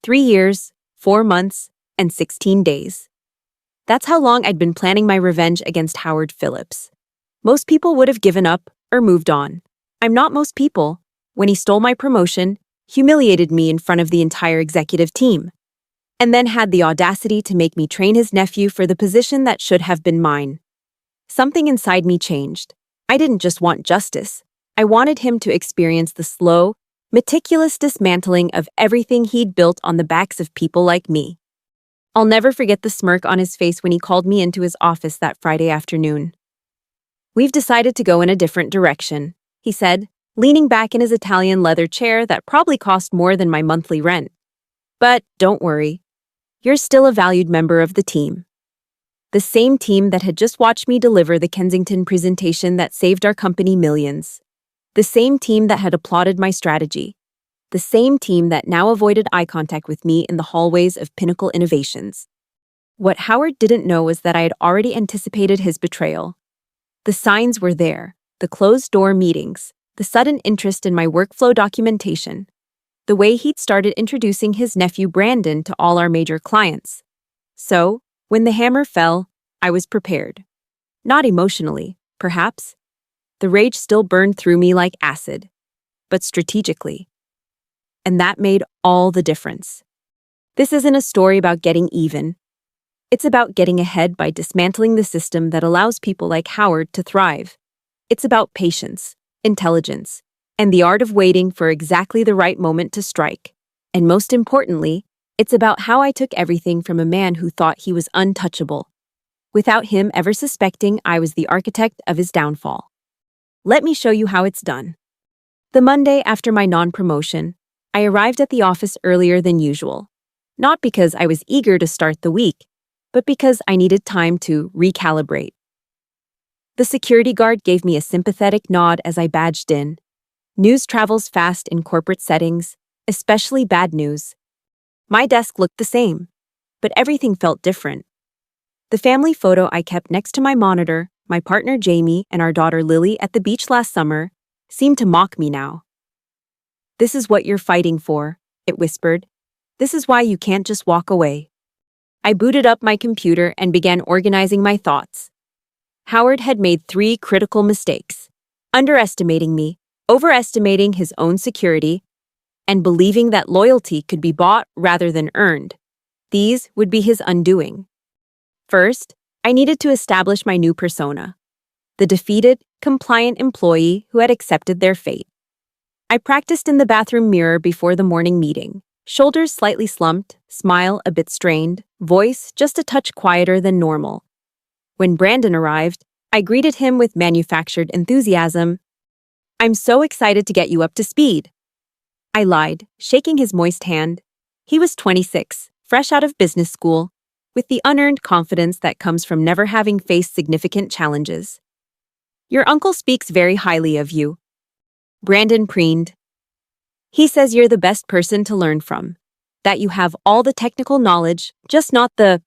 3 years, 4 months, and 16 days. That's how long I'd been planning my revenge against Howard Phillips. Most people would have given up or moved on. I'm not most people. When he stole my promotion, humiliated me in front of the entire executive team, and then had the audacity to make me train his nephew for the position that should have been mine. Something inside me changed. I didn't just want justice. I wanted him to experience the slow, meticulous dismantling of everything he'd built on the backs of people like me. I'll never forget the smirk on his face when he called me into his office that Friday afternoon. "We've decided to go in a different direction," he said, leaning back in his Italian leather chair that probably cost more than my monthly rent. "But don't worry. You're still a valued member of the team." The same team that had just watched me deliver the Kensington presentation that saved our company millions. The same team that had applauded my strategy. The same team that now avoided eye contact with me in the hallways of Pinnacle Innovations. What Howard didn't know was that I had already anticipated his betrayal. The signs were there, the closed-door meetings, the sudden interest in my workflow documentation, the way he'd started introducing his nephew Brandon to all our major clients. So, when the hammer fell, I was prepared. Not emotionally, perhaps. The rage still burned through me like acid, but strategically. And that made all the difference. This isn't a story about getting even. It's about getting ahead by dismantling the system that allows people like Howard to thrive. It's about patience, intelligence, and the art of waiting for exactly the right moment to strike. And most importantly, it's about how I took everything from a man who thought he was untouchable, without him ever suspecting I was the architect of his downfall. Let me show you how it's done. The Monday after my non-promotion, I arrived at the office earlier than usual. Not because I was eager to start the week, but because I needed time to recalibrate. The security guard gave me a sympathetic nod as I badged in. News travels fast in corporate settings, especially bad news. My desk looked the same, but everything felt different. The family photo I kept next to my monitor, my partner Jamie and our daughter Lily at the beach last summer, seemed to mock me now. "This is what you're fighting for," it whispered. "This is why you can't just walk away." I booted up my computer and began organizing my thoughts. Howard had made 3 critical mistakes: underestimating me, overestimating his own security, and believing that loyalty could be bought rather than earned. These would be his undoing. First, I needed to establish my new persona: the defeated, compliant employee who had accepted their fate. I practiced in the bathroom mirror before the morning meeting, shoulders slightly slumped, smile a bit strained, voice just a touch quieter than normal. When Brandon arrived, I greeted him with manufactured enthusiasm. "I'm so excited to get you up to speed." I lied, shaking his moist hand. He was 26, fresh out of business school, with the unearned confidence that comes from never having faced significant challenges. "Your uncle speaks very highly of you." Brandon preened. "He says you're the best person to learn from, that you have all the technical knowledge, just not the—"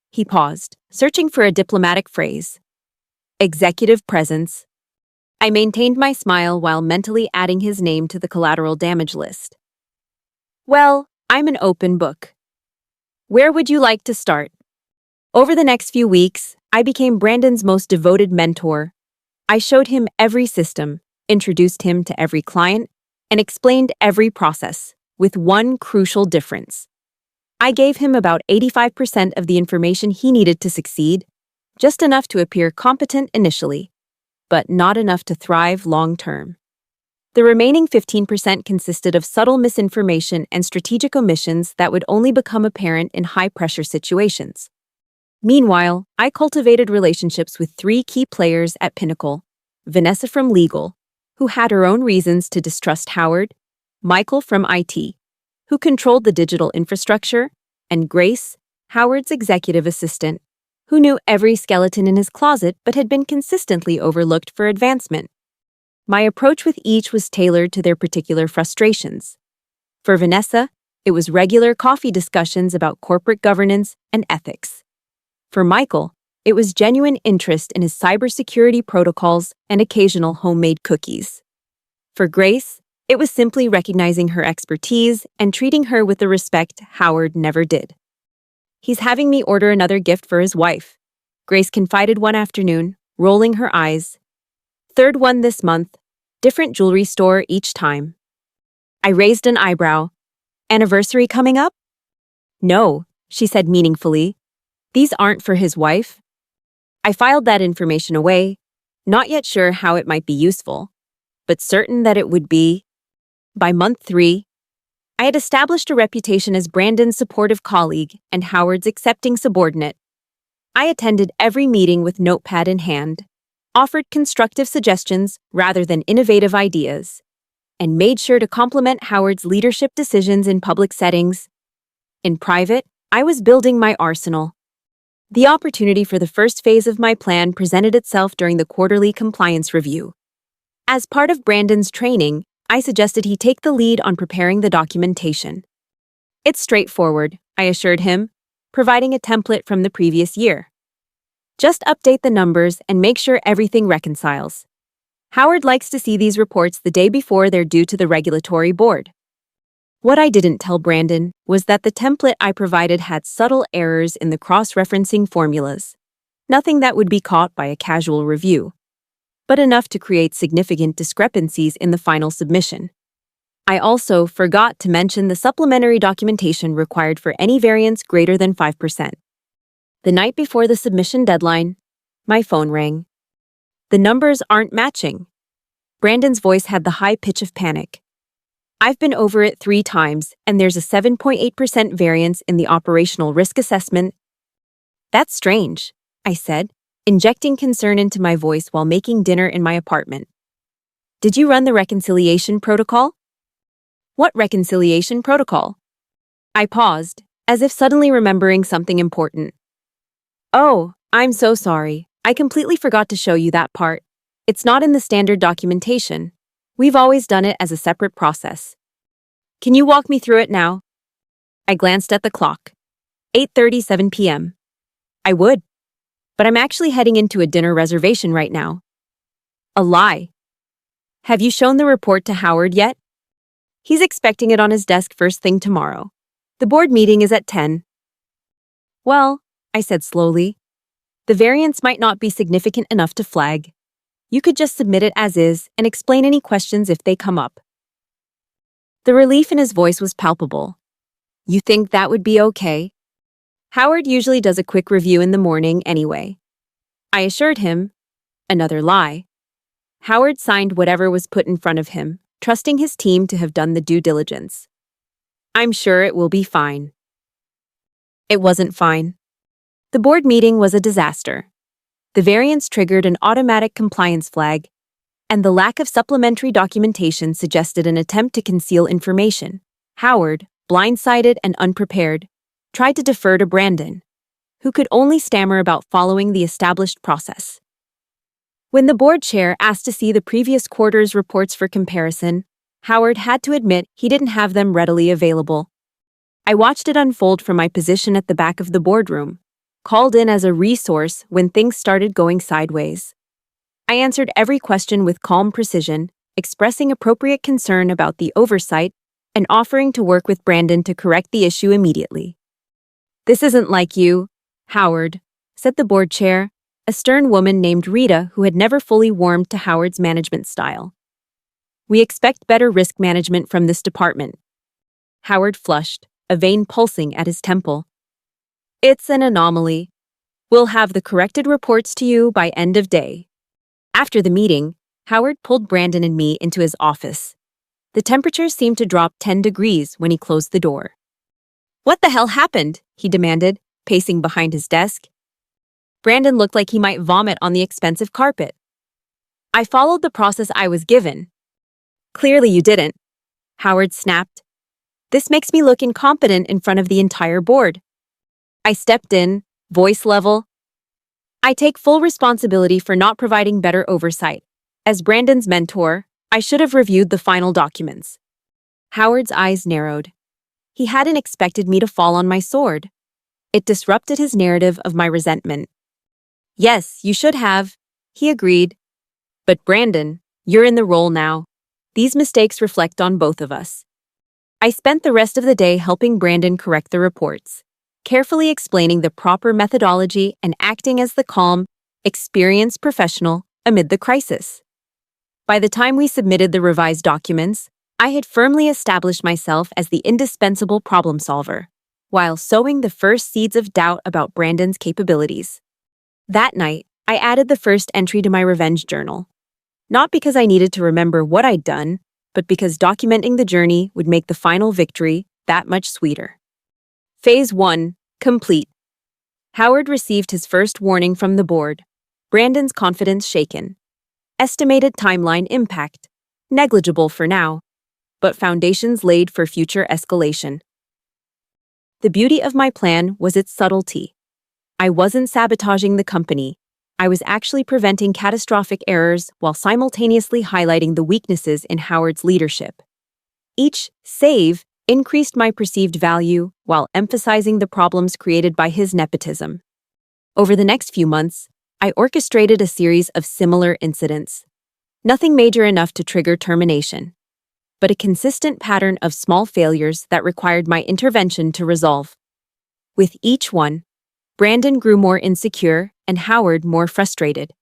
He paused, searching for a diplomatic phrase. "Executive presence." I maintained my smile while mentally adding his name to the collateral damage list. "Well, I'm an open book. Where would you like to start?" Over the next few weeks, I became Brandon's most devoted mentor. I showed him every system, introduced him to every client, and explained every process, with one crucial difference. I gave him about 85% of the information he needed to succeed, just enough to appear competent initially, but not enough to thrive long-term. The remaining 15% consisted of subtle misinformation and strategic omissions that would only become apparent in high-pressure situations. Meanwhile, I cultivated relationships with 3 key players at Pinnacle: Vanessa from Legal, who had her own reasons to distrust Howard; Michael from IT, who controlled the digital infrastructure; and Grace, Howard's executive assistant, who knew every skeleton in his closet but had been consistently overlooked for advancement. My approach with each was tailored to their particular frustrations. For Vanessa, it was regular coffee discussions about corporate governance and ethics. For Michael, it was genuine interest in his cybersecurity protocols and occasional homemade cookies. For Grace, It was simply recognizing her expertise and treating her with the respect Howard never did. He's having me order another gift for his wife, Grace confided one afternoon, rolling her eyes. Third one this month, different jewelry store each time. I raised an eyebrow. Anniversary coming up? No, she said meaningfully. These aren't for his wife. I filed that information away, not yet sure how it might be useful, but certain that it would be. By month 3, I had established a reputation as Brandon's supportive colleague and Howard's accepting subordinate. I attended every meeting with notepad in hand, offered constructive suggestions rather than innovative ideas, and made sure to compliment Howard's leadership decisions in public settings. In private, I was building my arsenal. The opportunity for the first phase of my plan presented itself during the quarterly compliance review. As part of Brandon's training, I suggested he take the lead on preparing the documentation. It's straightforward, I assured him, providing a template from the previous year. Just update the numbers and make sure everything reconciles. Howard likes to see these reports the day before they're due to the regulatory board. What I didn't tell Brandon was that the template I provided had subtle errors in the cross-referencing formulas. Nothing that would be caught by a casual review, but enough to create significant discrepancies in the final submission. I also forgot to mention the supplementary documentation required for any variance greater than 5%. The night before the submission deadline, my phone rang. The numbers aren't matching. Brandon's voice had the high pitch of panic. I've been over it 3 times, and there's a 7.8% variance in the operational risk assessment. That's strange, I said, injecting concern into my voice while making dinner in my apartment. Did you run the reconciliation protocol? What reconciliation protocol? I paused, as if suddenly remembering something important. Oh, I'm so sorry. I completely forgot to show you that part. It's not in the standard documentation. We've always done it as a separate process. Can you walk me through it now? I glanced at the clock. 8:37 p.m. I would, but I'm actually heading into a dinner reservation right now. A lie. Have you shown the report to Howard yet? He's expecting it on his desk first thing tomorrow. The board meeting is at 10. Well, I said slowly, the variance might not be significant enough to flag. You could just submit it as is and explain any questions if they come up. The relief in his voice was palpable. You think that would be okay? Howard usually does a quick review in the morning anyway. I assured him. Another lie. Howard signed whatever was put in front of him, trusting his team to have done the due diligence. I'm sure it will be fine. It wasn't fine. The board meeting was a disaster. The variance triggered an automatic compliance flag, and the lack of supplementary documentation suggested an attempt to conceal information. Howard, blindsided and unprepared, tried to defer to Brandon, who could only stammer about following the established process. When the board chair asked to see the previous quarter's reports for comparison, Howard had to admit he didn't have them readily available. I watched it unfold from my position at the back of the boardroom, called in as a resource when things started going sideways. I answered every question with calm precision, expressing appropriate concern about the oversight and offering to work with Brandon to correct the issue immediately. This isn't like you, Howard, said the board chair, a stern woman named Rita who had never fully warmed to Howard's management style. We expect better risk management from this department. Howard flushed, a vein pulsing at his temple. It's an anomaly. We'll have the corrected reports to you by end of day. After the meeting, Howard pulled Brandon and me into his office. The temperature seemed to drop 10 degrees when he closed the door. What the hell happened? He demanded, pacing behind his desk. Brandon looked like he might vomit on the expensive carpet. I followed the process I was given. Clearly you didn't, Howard snapped. This makes me look incompetent in front of the entire board. I stepped in, voice level. I take full responsibility for not providing better oversight. As Brandon's mentor, I should have reviewed the final documents. Howard's eyes narrowed. He hadn't expected me to fall on my sword. It disrupted his narrative of my resentment. Yes, you should have, he agreed. But Brandon, you're in the role now. These mistakes reflect on both of us. I spent the rest of the day helping Brandon correct the reports, carefully explaining the proper methodology and acting as the calm, experienced professional amid the crisis. By the time we submitted the revised documents, I had firmly established myself as the indispensable problem solver, while sowing the first seeds of doubt about Brandon's capabilities. That night, I added the first entry to my revenge journal. Not because I needed to remember what I'd done, but because documenting the journey would make the final victory that much sweeter. Phase 1, complete. Howard received his first warning from the board. Brandon's confidence shaken. Estimated timeline impact. Negligible for now, but foundations laid for future escalation. The beauty of my plan was its subtlety. I wasn't sabotaging the company. I was actually preventing catastrophic errors while simultaneously highlighting the weaknesses in Howard's leadership. Each save increased my perceived value while emphasizing the problems created by his nepotism. Over the next few months, I orchestrated a series of similar incidents. Nothing major enough to trigger termination, but a consistent pattern of small failures that required my intervention to resolve. With each one, Brandon grew more insecure and Howard more frustrated.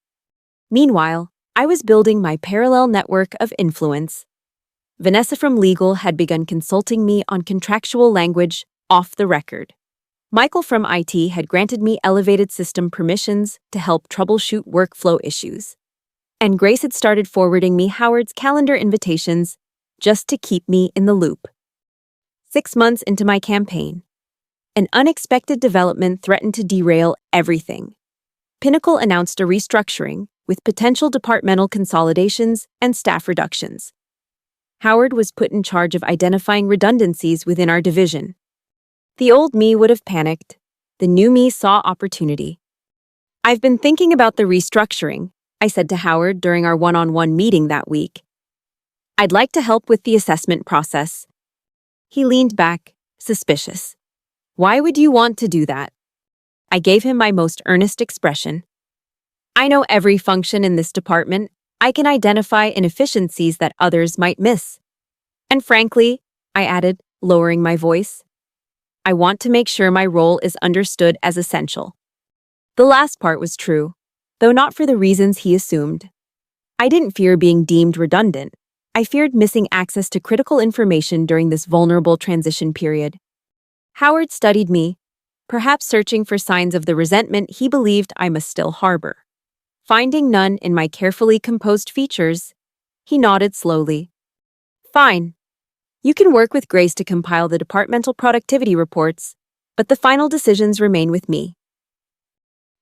Meanwhile, I was building my parallel network of influence. Vanessa from legal had begun consulting me on contractual language off the record. Michael from IT had granted me elevated system permissions to help troubleshoot workflow issues. And Grace had started forwarding me Howard's calendar invitations just to keep me in the loop. 6 months into my campaign, an unexpected development threatened to derail everything. Pinnacle announced a restructuring with potential departmental consolidations and staff reductions. Howard was put in charge of identifying redundancies within our division. The old me would have panicked. The new me saw opportunity. "I've been thinking about the restructuring," I said to Howard during our one-on-one meeting that week. "I'd like to help with the assessment process." He leaned back, suspicious. "Why would you want to do that?" I gave him my most earnest expression. "I know every function in this department. I can identify inefficiencies that others might miss. And frankly," I added, lowering my voice, "I want to make sure my role is understood as essential." The last part was true, though not for the reasons he assumed. I didn't fear being deemed redundant. I feared missing access to critical information during this vulnerable transition period. Howard studied me, perhaps searching for signs of the resentment he believed I must still harbor. Finding none in my carefully composed features, he nodded slowly. "Fine. You can work with Grace to compile the departmental productivity reports, but the final decisions remain with me."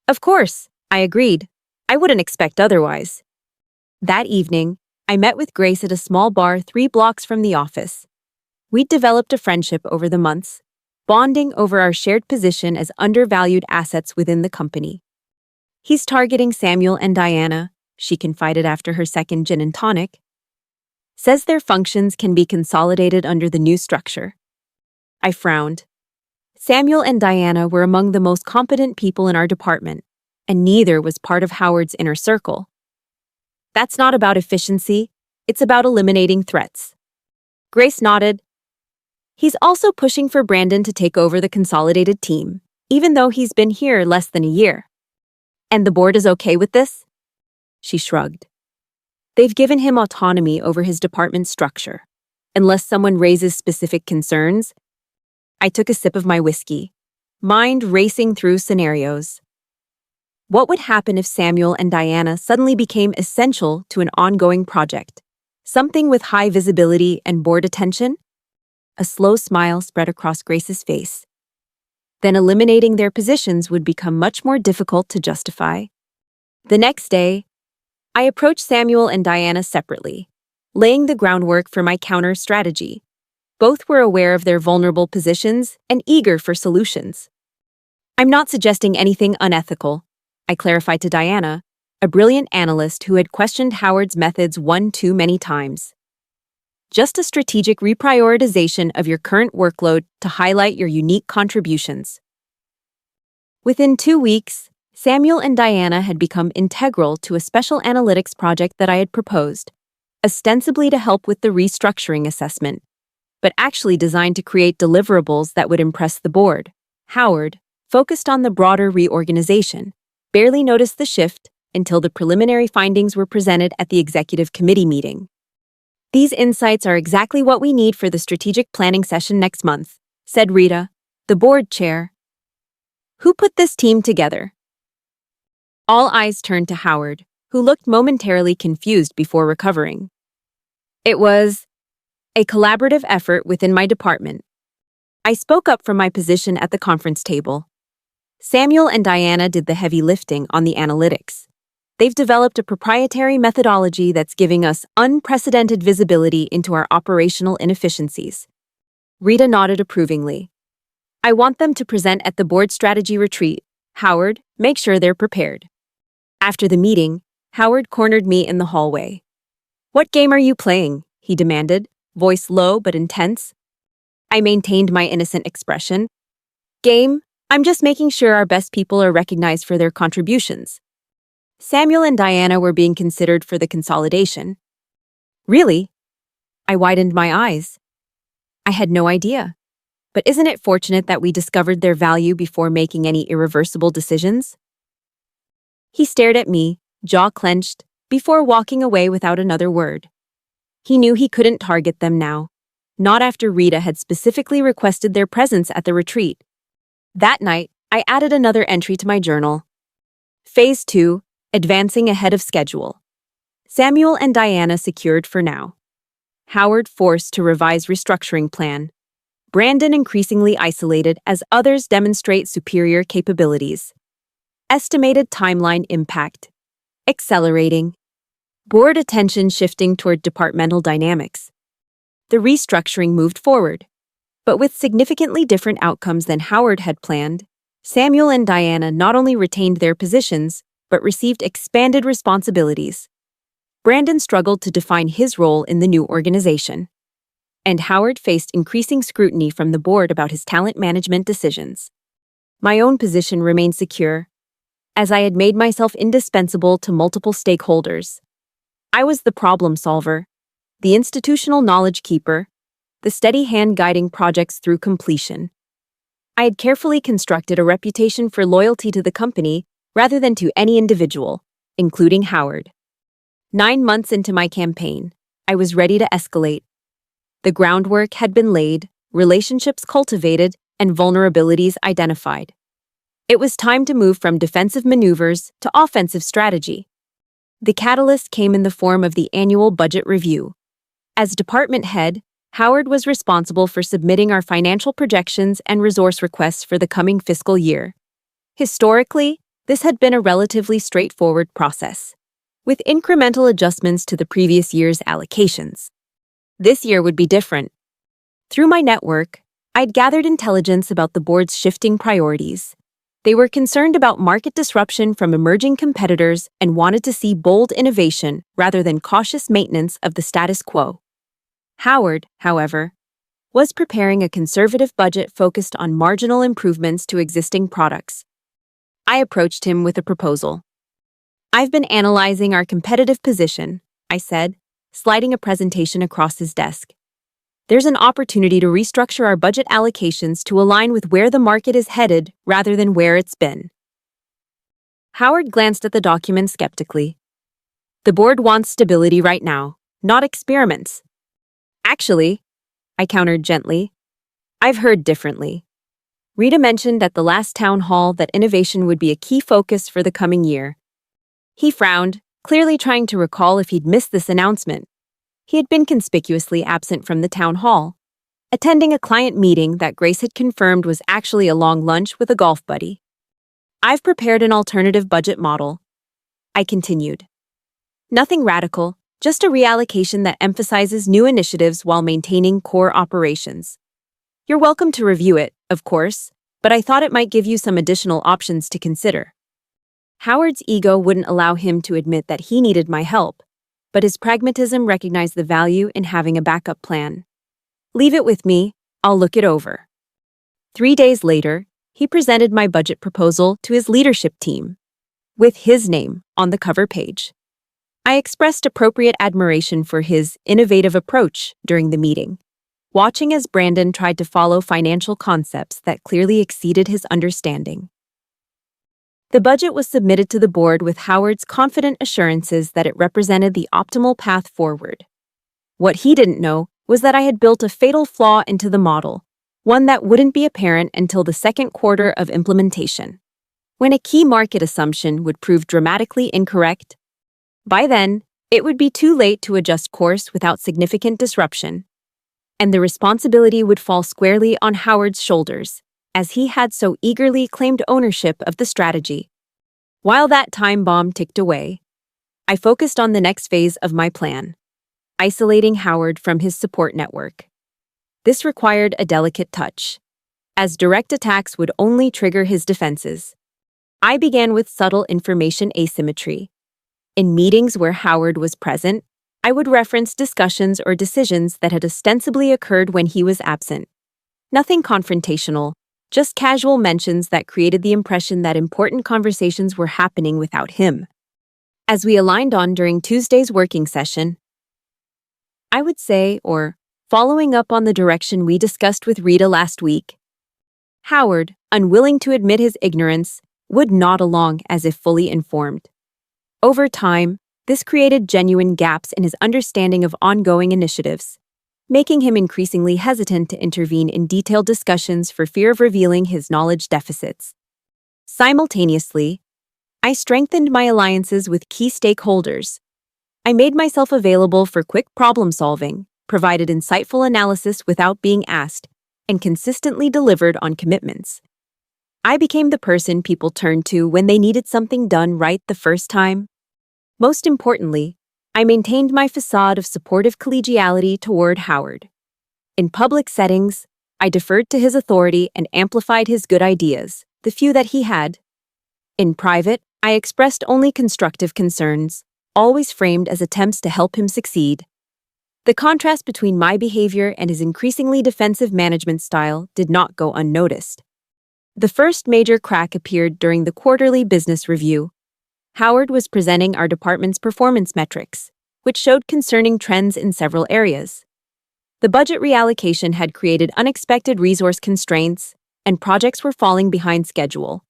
"Of course," I agreed. I wouldn't expect otherwise. That evening, I met with Grace at a small bar 3 blocks from the office. We'd developed a friendship over the months, bonding over our shared position as undervalued assets within the company. "He's targeting Samuel and Diana," she confided after her second gin and tonic. "Says their functions can be consolidated under the new structure." I frowned. Samuel and Diana were among the most competent people in our department, and neither was part of Howard's inner circle. "That's not about efficiency, it's about eliminating threats." Grace nodded. "He's also pushing for Brandon to take over the consolidated team, even though he's been here less than a year." "And the board is okay with this?" She shrugged. "They've given him autonomy over his department structure, unless someone raises specific concerns." I took a sip of my whiskey, mind racing through scenarios. What would happen if Samuel and Diana suddenly became essential to an ongoing project? Something with high visibility and board attention? A slow smile spread across Grace's face. Then eliminating their positions would become much more difficult to justify. The next day, I approached Samuel and Diana separately, laying the groundwork for my counter strategy. Both were aware of their vulnerable positions and eager for solutions. "I'm not suggesting anything unethical," I clarified to Diana, a brilliant analyst who had questioned Howard's methods one too many times. "Just a strategic reprioritization of your current workload to highlight your unique contributions." Within 2 weeks, Samuel and Diana had become integral to a special analytics project that I had proposed, ostensibly to help with the restructuring assessment, but actually designed to create deliverables that would impress the board. Howard, focused on the broader reorganization, barely noticed the shift until the preliminary findings were presented at the executive committee meeting. These insights are exactly what we need for the strategic planning session next month, said Rita, the board chair. Who put this team together? All eyes turned to Howard, who looked momentarily confused before recovering. It was a collaborative effort within my department. I spoke up from my position at the conference table. Samuel and Diana did the heavy lifting on the analytics. They've developed a proprietary methodology that's giving us unprecedented visibility into our operational inefficiencies. Rita nodded approvingly. I want them to present at the board strategy retreat. Howard, make sure they're prepared. After the meeting, Howard cornered me in the hallway. What game are you playing? He demanded, voice low but intense. I maintained my innocent expression. Game? I'm just making sure our best people are recognized for their contributions. Samuel and Diana were being considered for the consolidation. Really? I widened my eyes. I had no idea. But isn't it fortunate that we discovered their value before making any irreversible decisions? He stared at me, jaw clenched, before walking away without another word. He knew he couldn't target them now, not after Rita had specifically requested their presence at the retreat. That night, I added another entry to my journal. Phase 2, advancing ahead of schedule. Samuel and Diana secured for now. Howard forced to revise restructuring plan. Brandon increasingly isolated as others demonstrate superior capabilities. Estimated timeline impact. Accelerating. Board attention shifting toward departmental dynamics. The restructuring moved forward, but with significantly different outcomes than Howard had planned. Samuel and Diana not only retained their positions, but received expanded responsibilities. Brandon struggled to define his role in the new organization, and Howard faced increasing scrutiny from the board about his talent management decisions. My own position remained secure, as I had made myself indispensable to multiple stakeholders. I was the problem solver, the institutional knowledge keeper, the steady hand guiding projects through completion. I had carefully constructed a reputation for loyalty to the company rather than to any individual, including Howard. 9 months into my campaign, I was ready to escalate. The groundwork had been laid, relationships cultivated, and vulnerabilities identified. It was time to move from defensive maneuvers to offensive strategy. The catalyst came in the form of the annual budget review. As department head, Howard was responsible for submitting our financial projections and resource requests for the coming fiscal year. Historically, this had been a relatively straightforward process, with incremental adjustments to the previous year's allocations. This year would be different. Through my network, I'd gathered intelligence about the board's shifting priorities. They were concerned about market disruption from emerging competitors and wanted to see bold innovation rather than cautious maintenance of the status quo. Howard, however, was preparing a conservative budget focused on marginal improvements to existing products. I approached him with a proposal. I've been analyzing our competitive position, I said, sliding a presentation across his desk. There's an opportunity to restructure our budget allocations to align with where the market is headed rather than where it's been. Howard glanced at the document skeptically. The board wants stability right now, not experiments. Actually, I countered gently, I've heard differently. Rita mentioned at the last town hall that innovation would be a key focus for the coming year. He frowned, clearly trying to recall if he'd missed this announcement. He had been conspicuously absent from the town hall, attending a client meeting that Grace had confirmed was actually a long lunch with a golf buddy. I've prepared an alternative budget model, I continued. Nothing radical, just a reallocation that emphasizes new initiatives while maintaining core operations. You're welcome to review it, of course, but I thought it might give you some additional options to consider. Howard's ego wouldn't allow him to admit that he needed my help, but his pragmatism recognized the value in having a backup plan. Leave it with me, I'll look it over. 3 days later, he presented my budget proposal to his leadership team, with his name on the cover page. I expressed appropriate admiration for his innovative approach during the meeting, watching as Brandon tried to follow financial concepts that clearly exceeded his understanding. The budget was submitted to the board with Howard's confident assurances that it represented the optimal path forward. What he didn't know was that I had built a fatal flaw into the model, one that wouldn't be apparent until the second quarter of implementation, when a key market assumption would prove dramatically incorrect. By then, it would be too late to adjust course without significant disruption, and the responsibility would fall squarely on Howard's shoulders, as he had so eagerly claimed ownership of the strategy. While that time bomb ticked away, I focused on the next phase of my plan, isolating Howard from his support network. This required a delicate touch, as direct attacks would only trigger his defenses. I began with subtle information asymmetry. In meetings where Howard was present, I would reference discussions or decisions that had ostensibly occurred when he was absent. Nothing confrontational, just casual mentions that created the impression that important conversations were happening without him. As we aligned on during Tuesday's working session, I would say, or following up on the direction we discussed with Rita last week, Howard, unwilling to admit his ignorance, would nod along as if fully informed. Over time, this created genuine gaps in his understanding of ongoing initiatives, making him increasingly hesitant to intervene in detailed discussions for fear of revealing his knowledge deficits. Simultaneously, I strengthened my alliances with key stakeholders. I made myself available for quick problem-solving, provided insightful analysis without being asked, and consistently delivered on commitments. I became the person people turned to when they needed something done right the first time. Most importantly, I maintained my facade of supportive collegiality toward Howard. In public settings, I deferred to his authority and amplified his good ideas, the few that he had. In private, I expressed only constructive concerns, always framed as attempts to help him succeed. The contrast between my behavior and his increasingly defensive management style did not go unnoticed. The first major crack appeared during the quarterly business review. Howard was presenting our department's performance metrics, which showed concerning trends in several areas. The budget reallocation had created unexpected resource constraints, and projects were falling behind schedule.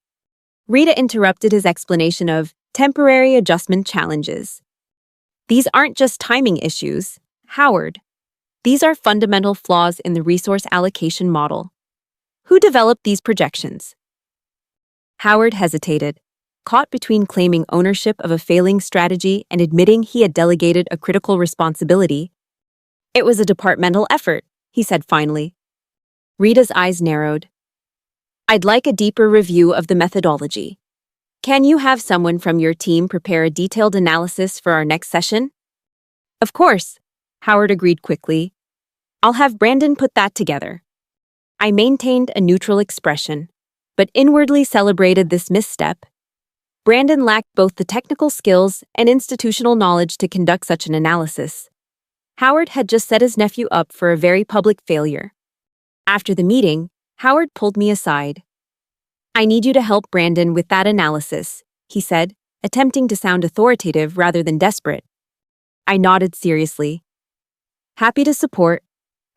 Rita interrupted his explanation of temporary adjustment challenges. These aren't just timing issues, Howard. These are fundamental flaws in the resource allocation model. Who developed these projections? Howard hesitated, caught between claiming ownership of a failing strategy and admitting he had delegated a critical responsibility. It was a departmental effort, he said finally. Rita's eyes narrowed. I'd like a deeper review of the methodology. Can you have someone from your team prepare a detailed analysis for our next session? Of course, Howard agreed quickly. I'll have Brandon put that together. I maintained a neutral expression, but inwardly celebrated this misstep. Brandon lacked both the technical skills and institutional knowledge to conduct such an analysis. Howard had just set his nephew up for a very public failure. After the meeting, Howard pulled me aside. I need you to help Brandon with that analysis, he said, attempting to sound authoritative rather than desperate. I nodded seriously. Happy to support,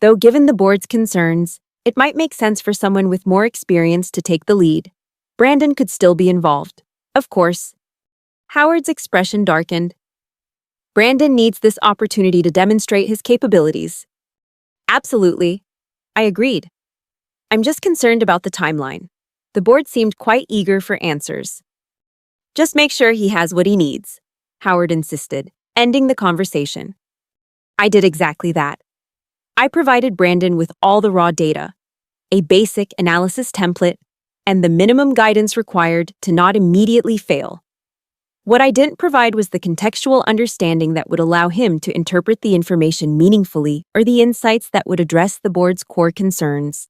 though given the board's concerns, it might make sense for someone with more experience to take the lead. Brandon could still be involved. Of course. Howard's expression darkened. Brandon needs this opportunity to demonstrate his capabilities. Absolutely. I agreed. I'm just concerned about the timeline. The board seemed quite eager for answers. Just make sure he has what he needs, Howard insisted, ending the conversation. I did exactly that. I provided Brandon with all the raw data, a basic analysis template, and the minimum guidance required to not immediately fail. What I didn't provide was the contextual understanding that would allow him to interpret the information meaningfully or the insights that would address the board's core concerns.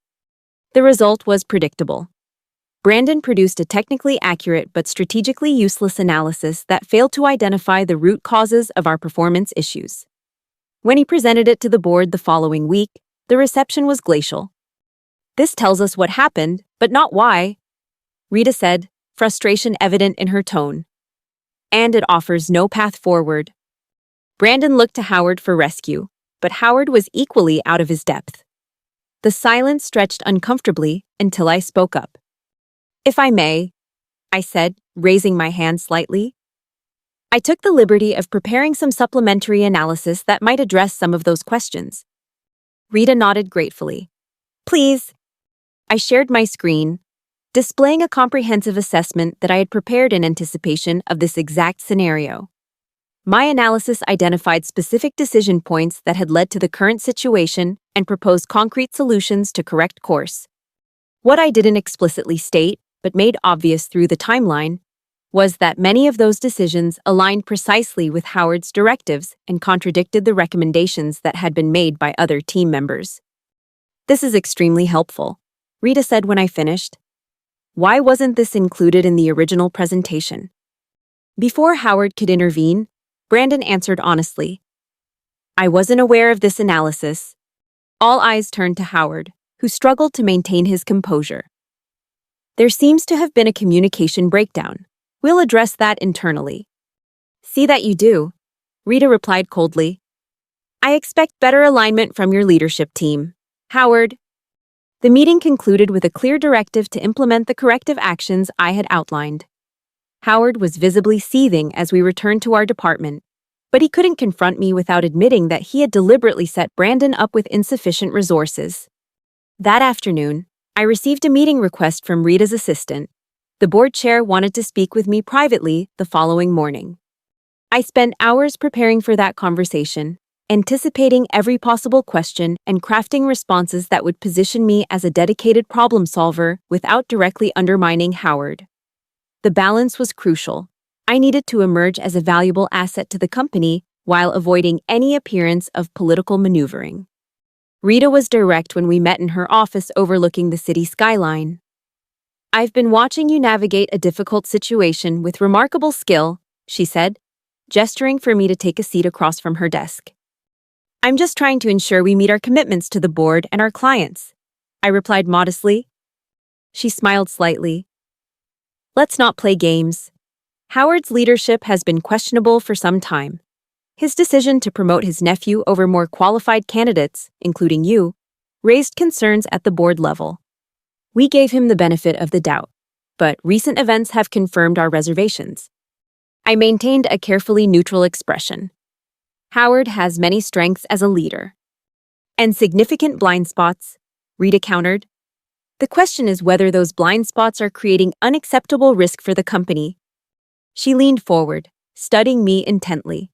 The result was predictable. Brandon produced a technically accurate but strategically useless analysis that failed to identify the root causes of our performance issues. When he presented it to the board the following week, the reception was glacial. This tells us what happened, but not why, Rita said, frustration evident in her tone. And it offers no path forward, Brandon looked to Howard for rescue, but Howard was equally out of his depth. The silence stretched uncomfortably until I spoke up. "If I may," I said, raising my hand slightly. I took the liberty of preparing some supplementary analysis that might address some of those questions. Rita nodded gratefully. "Please." I shared my screen, displaying a comprehensive assessment that I had prepared in anticipation of this exact scenario. My analysis identified specific decision points that had led to the current situation and proposed concrete solutions to correct course. What I didn't explicitly state, but made obvious through the timeline, was that many of those decisions aligned precisely with Howard's directives and contradicted the recommendations that had been made by other team members. "This is extremely helpful," Rita said when I finished. "Why wasn't this included in the original presentation?" Before Howard could intervene, Brandon answered honestly. "I wasn't aware of this analysis." All eyes turned to Howard, who struggled to maintain his composure. "There seems to have been a communication breakdown. We'll address that internally." "See that you do," Rita replied coldly. "I expect better alignment from your leadership team, Howard." The meeting concluded with a clear directive to implement the corrective actions I had outlined. Howard was visibly seething as we returned to our department, but he couldn't confront me without admitting that he had deliberately set Brandon up with insufficient resources. That afternoon, I received a meeting request from Rita's assistant. The board chair wanted to speak with me privately the following morning. I spent hours preparing for that conversation, anticipating every possible question and crafting responses that would position me as a dedicated problem solver without directly undermining Howard. The balance was crucial. I needed to emerge as a valuable asset to the company while avoiding any appearance of political maneuvering. Rita was direct when we met in her office overlooking the city skyline. "I've been watching you navigate a difficult situation with remarkable skill," she said, gesturing for me to take a seat across from her desk. "I'm just trying to ensure we meet our commitments to the board and our clients," I replied modestly. She smiled slightly. "Let's not play games. Howard's leadership has been questionable for some time. His decision to promote his nephew over more qualified candidates, including you, raised concerns at the board level. We gave him the benefit of the doubt, but recent events have confirmed our reservations." I maintained a carefully neutral expression. "Howard has many strengths as a leader." "And significant blind spots," Rita countered. "The question is whether those blind spots are creating unacceptable risk for the company." She leaned forward, studying me intently.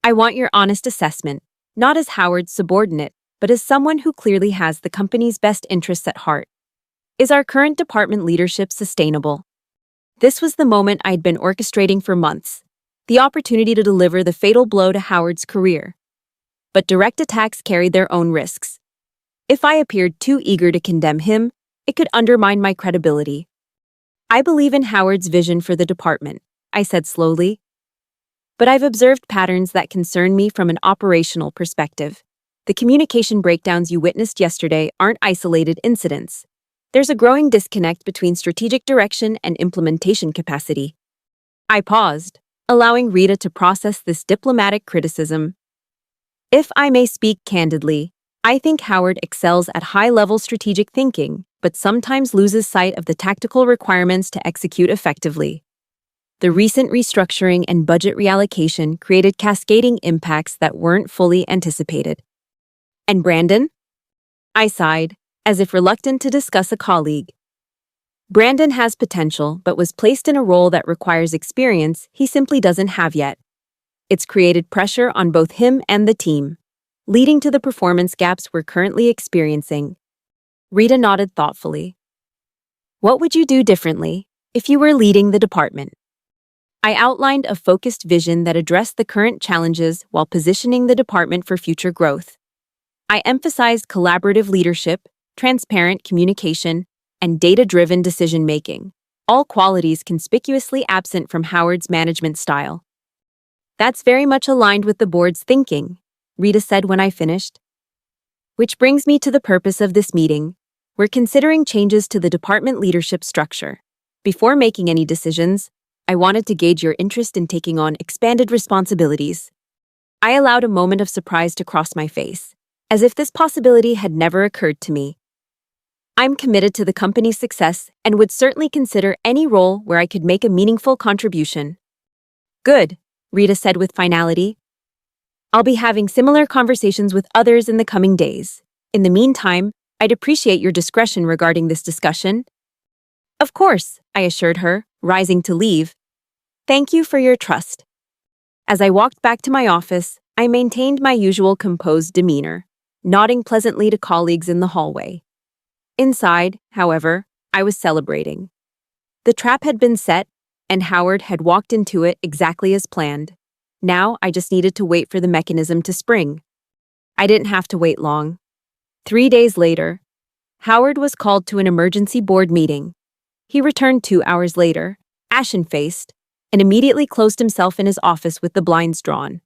"I want your honest assessment, not as Howard's subordinate, but as someone who clearly has the company's best interests at heart. Is our current department leadership sustainable?" This was the moment I'd been orchestrating for months, the opportunity to deliver the fatal blow to Howard's career. But direct attacks carried their own risks. If I appeared too eager to condemn him, it could undermine my credibility. "I believe in Howard's vision for the department," I said slowly. "But I've observed patterns that concern me from an operational perspective. The communication breakdowns you witnessed yesterday aren't isolated incidents. There's a growing disconnect between strategic direction and implementation capacity." I paused, allowing Rita to process this diplomatic criticism. "If I may speak candidly, I think Howard excels at high-level strategic thinking, but sometimes loses sight of the tactical requirements to execute effectively. The recent restructuring and budget reallocation created cascading impacts that weren't fully anticipated." "And Brandon?" I sighed, as if reluctant to discuss a colleague. "Brandon has potential, but was placed in a role that requires experience he simply doesn't have yet. It's created pressure on both him and the team, leading to the performance gaps we're currently experiencing." Rita nodded thoughtfully. "What would you do differently if you were leading the department?" I outlined a focused vision that addressed the current challenges while positioning the department for future growth. I emphasized collaborative leadership, transparent communication, and data-driven decision-making, all qualities conspicuously absent from Howard's management style. "That's very much aligned with the board's thinking," Rita said when I finished. "Which brings me to the purpose of this meeting. We're considering changes to the department leadership structure. Before making any decisions, I wanted to gauge your interest in taking on expanded responsibilities." I allowed a moment of surprise to cross my face, as if this possibility had never occurred to me. I'm committed to the company's success and would certainly consider any role where I could make a meaningful contribution. Good, Rita said with finality. I'll be having similar conversations with others in the coming days. In the meantime, I'd appreciate your discretion regarding this discussion. Of course, I assured her, rising to leave. Thank you for your trust. As I walked back to my office, I maintained my usual composed demeanor, nodding pleasantly to colleagues in the hallway. Inside, however, I was celebrating. The trap had been set, and Howard had walked into it exactly as planned. Now I just needed to wait for the mechanism to spring. I didn't have to wait long. 3 days later, Howard was called to an emergency board meeting. He returned 2 hours later, ashen-faced, and immediately closed himself in his office with the blinds drawn.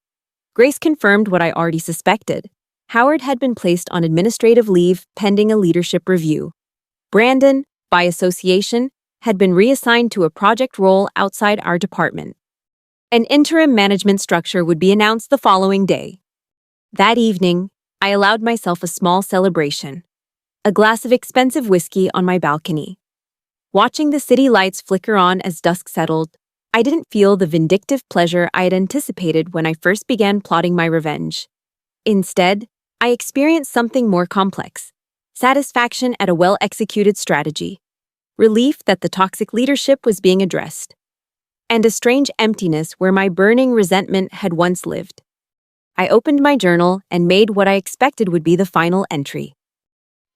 Grace confirmed what I already suspected. Howard had been placed on administrative leave pending a leadership review. Brandon, by association, had been reassigned to a project role outside our department. An interim management structure would be announced the following day. That evening, I allowed myself a small celebration. A glass of expensive whiskey on my balcony. Watching the city lights flicker on as dusk settled, I didn't feel the vindictive pleasure I had anticipated when I first began plotting my revenge. Instead, I experienced something more complex. Satisfaction at a well-executed strategy. Relief that the toxic leadership was being addressed. And a strange emptiness where my burning resentment had once lived. I opened my journal and made what I expected would be the final entry.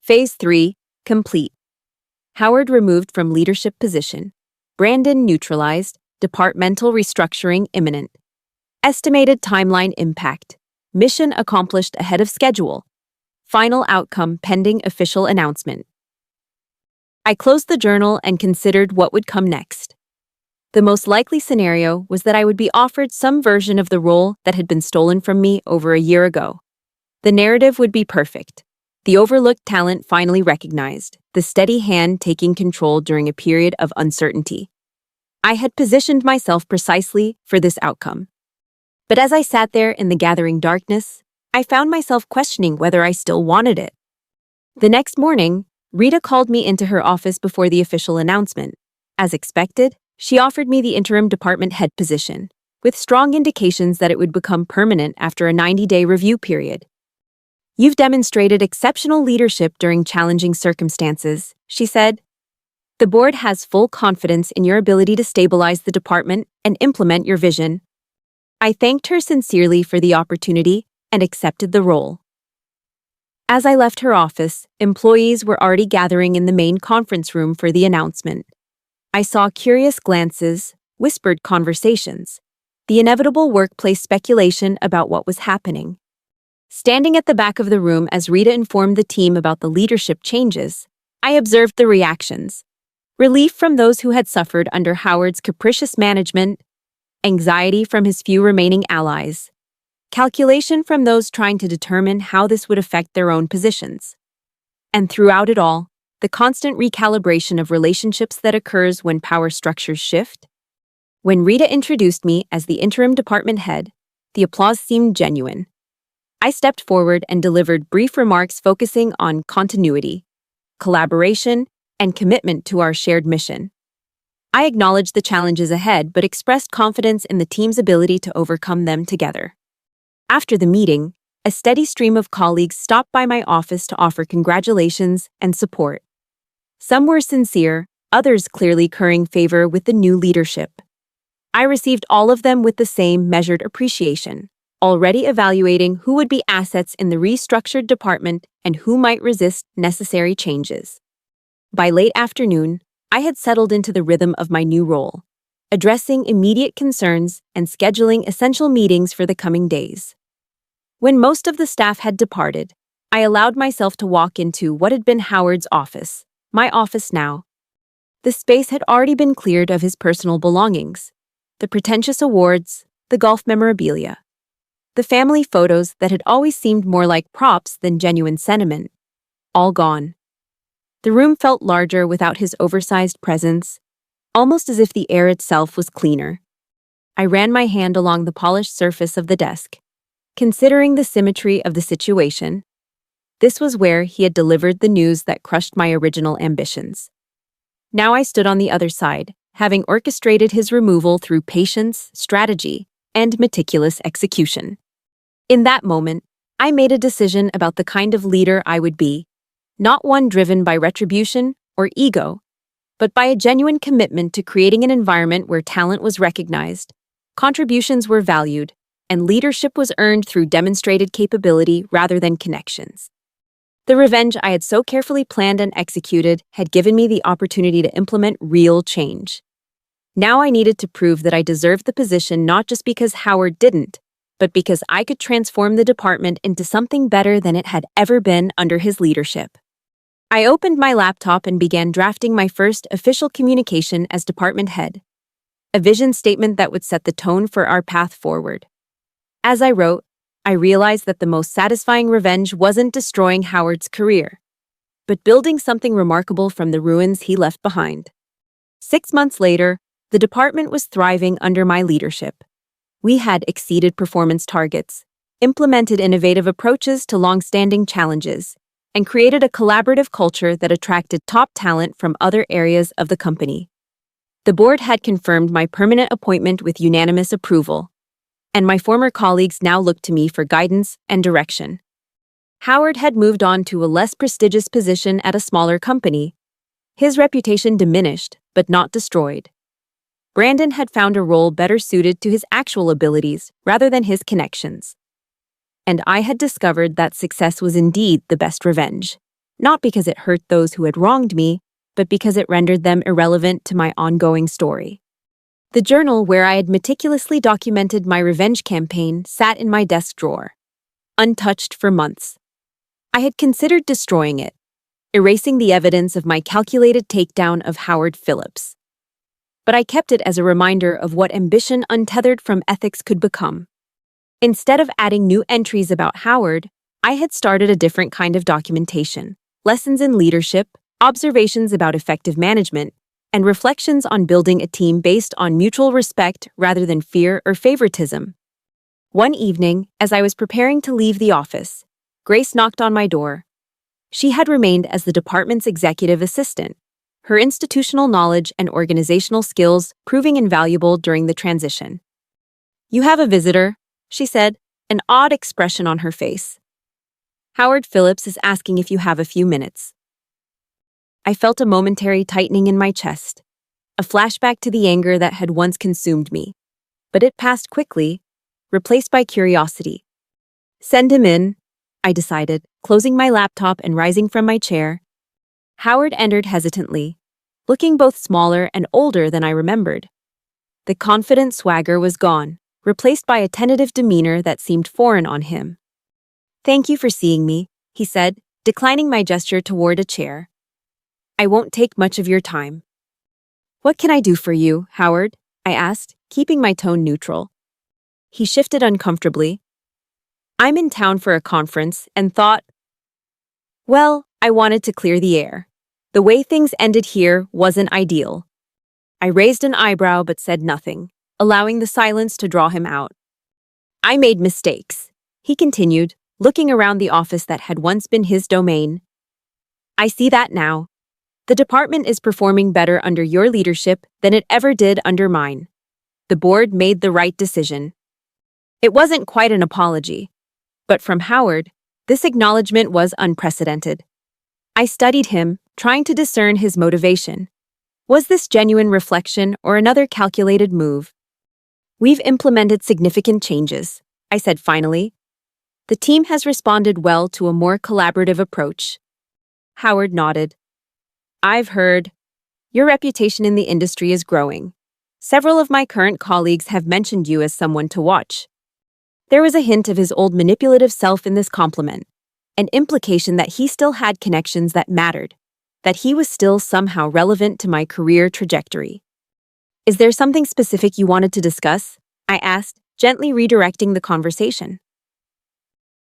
Phase 3, complete. Howard removed from leadership position. Brandon neutralized. Departmental restructuring imminent. Estimated timeline impact. Mission accomplished ahead of schedule. Final outcome pending official announcement. I closed the journal and considered what would come next. The most likely scenario was that I would be offered some version of the role that had been stolen from me over a year ago. The narrative would be perfect. The overlooked talent finally recognized, the steady hand taking control during a period of uncertainty. I had positioned myself precisely for this outcome. But as I sat there in the gathering darkness, I found myself questioning whether I still wanted it. The next morning, Rita called me into her office before the official announcement. As expected, she offered me the interim department head position, with strong indications that it would become permanent after a 90-day review period. You've demonstrated exceptional leadership during challenging circumstances, she said. The board has full confidence in your ability to stabilize the department and implement your vision. I thanked her sincerely for the opportunity and accepted the role. As I left her office, employees were already gathering in the main conference room for the announcement. I saw curious glances, whispered conversations, the inevitable workplace speculation about what was happening. Standing at the back of the room as Rita informed the team about the leadership changes, I observed the reactions. Relief from those who had suffered under Howard's capricious management, anxiety from his few remaining allies, calculation from those trying to determine how this would affect their own positions. And throughout it all, the constant recalibration of relationships that occurs when power structures shift. When Rita introduced me as the interim department head, the applause seemed genuine. I stepped forward and delivered brief remarks focusing on continuity, collaboration, and commitment to our shared mission. I acknowledged the challenges ahead but expressed confidence in the team's ability to overcome them together. After the meeting, a steady stream of colleagues stopped by my office to offer congratulations and support. Some were sincere, others clearly currying favor with the new leadership. I received all of them with the same measured appreciation, already evaluating who would be assets in the restructured department and who might resist necessary changes. By late afternoon, I had settled into the rhythm of my new role, addressing immediate concerns and scheduling essential meetings for the coming days. When most of the staff had departed, I allowed myself to walk into what had been Howard's office, my office now. The space had already been cleared of his personal belongings, the pretentious awards, the golf memorabilia, the family photos that had always seemed more like props than genuine sentiment, all gone. The room felt larger without his oversized presence, almost as if the air itself was cleaner. I ran my hand along the polished surface of the desk. Considering the symmetry of the situation, this was where he had delivered the news that crushed my original ambitions. Now I stood on the other side, having orchestrated his removal through patience, strategy, and meticulous execution. In that moment, I made a decision about the kind of leader I would be, not one driven by retribution or ego, but by a genuine commitment to creating an environment where talent was recognized, contributions were valued, and leadership was earned through demonstrated capability rather than connections. The revenge I had so carefully planned and executed had given me the opportunity to implement real change. Now I needed to prove that I deserved the position not just because Howard didn't, but because I could transform the department into something better than it had ever been under his leadership. I opened my laptop and began drafting my first official communication as department head, a vision statement that would set the tone for our path forward. As I wrote, I realized that the most satisfying revenge wasn't destroying Howard's career, but building something remarkable from the ruins he left behind. 6 months later, the department was thriving under my leadership. We had exceeded performance targets, implemented innovative approaches to long-standing challenges, and created a collaborative culture that attracted top talent from other areas of the company. The board had confirmed my permanent appointment with unanimous approval, and my former colleagues now looked to me for guidance and direction. Howard had moved on to a less prestigious position at a smaller company. His reputation diminished, but not destroyed. Brandon had found a role better suited to his actual abilities rather than his connections. And I had discovered that success was indeed the best revenge, not because it hurt those who had wronged me, but because it rendered them irrelevant to my ongoing story. The journal where I had meticulously documented my revenge campaign sat in my desk drawer, untouched for months. I had considered destroying it, erasing the evidence of my calculated takedown of Howard Phillips. But I kept it as a reminder of what ambition untethered from ethics could become. Instead of adding new entries about Howard, I had started a different kind of documentation: lessons in leadership, observations about effective management, and reflections on building a team based on mutual respect rather than fear or favoritism. One evening, as I was preparing to leave the office, Grace knocked on my door. She had remained as the department's executive assistant, her institutional knowledge and organizational skills proving invaluable during the transition. "You have a visitor," she said, an odd expression on her face. "Howard Phillips is asking if you have a few minutes." I felt a momentary tightening in my chest, a flashback to the anger that had once consumed me. But it passed quickly, replaced by curiosity. "Send him in," I decided, closing my laptop and rising from my chair. Howard entered hesitantly, looking both smaller and older than I remembered. The confident swagger was gone, replaced by a tentative demeanor that seemed foreign on him. "Thank you for seeing me," he said, declining my gesture toward a chair. "I won't take much of your time." "What can I do for you, Howard?" I asked, keeping my tone neutral. He shifted uncomfortably. "I'm in town for a conference and thought, well, I wanted to clear the air. The way things ended here wasn't ideal." I raised an eyebrow but said nothing, allowing the silence to draw him out. "I made mistakes," he continued, looking around the office that had once been his domain. "I see that now. The department is performing better under your leadership than it ever did under mine. The board made the right decision." It wasn't quite an apology, but from Howard, this acknowledgement was unprecedented. I studied him, trying to discern his motivation. Was this genuine reflection or another calculated move? "We've implemented significant changes," I said finally. "The team has responded well to a more collaborative approach." Howard nodded. "I've heard. Your reputation in the industry is growing. Several of my current colleagues have mentioned you as someone to watch." There was a hint of his old manipulative self in this compliment, an implication that he still had connections that mattered, that he was still somehow relevant to my career trajectory. "Is there something specific you wanted to discuss?" I asked, gently redirecting the conversation.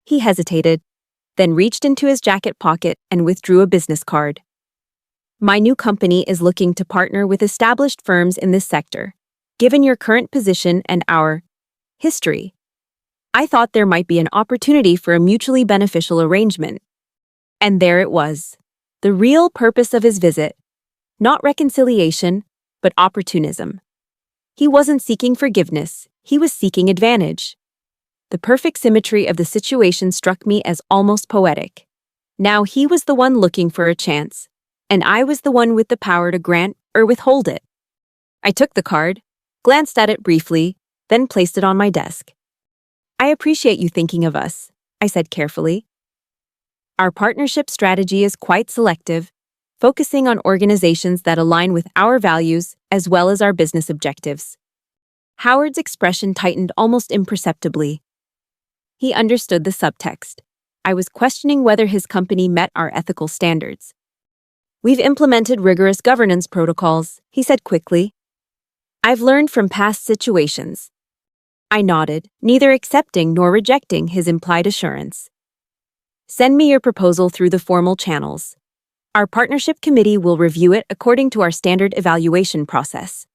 He hesitated, then reached into his jacket pocket and withdrew a business card. "My new company is looking to partner with established firms in this sector. Given your current position and our history, I thought there might be an opportunity for a mutually beneficial arrangement. And there it was. The real purpose of his visit. Not reconciliation, but opportunism. He wasn't seeking forgiveness, he was seeking advantage. The perfect symmetry of the situation struck me as almost poetic. Now he was the one looking for a chance, and I was the one with the power to grant or withhold it. I took the card, glanced at it briefly, then placed it on my desk. I appreciate you thinking of us, I said carefully. Our partnership strategy is quite selective, focusing on organizations that align with our values as well as our business objectives. Howard's expression tightened almost imperceptibly. He understood the subtext. I was questioning whether his company met our ethical standards. We've implemented rigorous governance protocols, he said quickly. I've learned from past situations. I nodded, neither accepting nor rejecting his implied assurance. Send me your proposal through the formal channels. Our partnership committee will review it according to our standard evaluation process.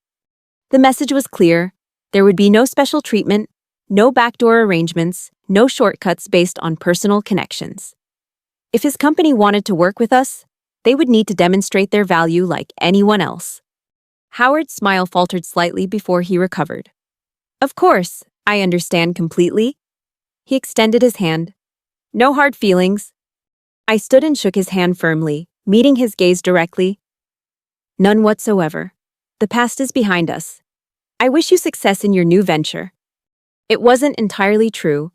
The message was clear. There would be no special treatment, no backdoor arrangements, no shortcuts based on personal connections. If his company wanted to work with us, they would need to demonstrate their value like anyone else. Howard's smile faltered slightly before he recovered. Of course, I understand completely. He extended his hand. No hard feelings. I stood and shook his hand firmly, meeting his gaze directly. None whatsoever. The past is behind us. I wish you success in your new venture. It wasn't entirely true,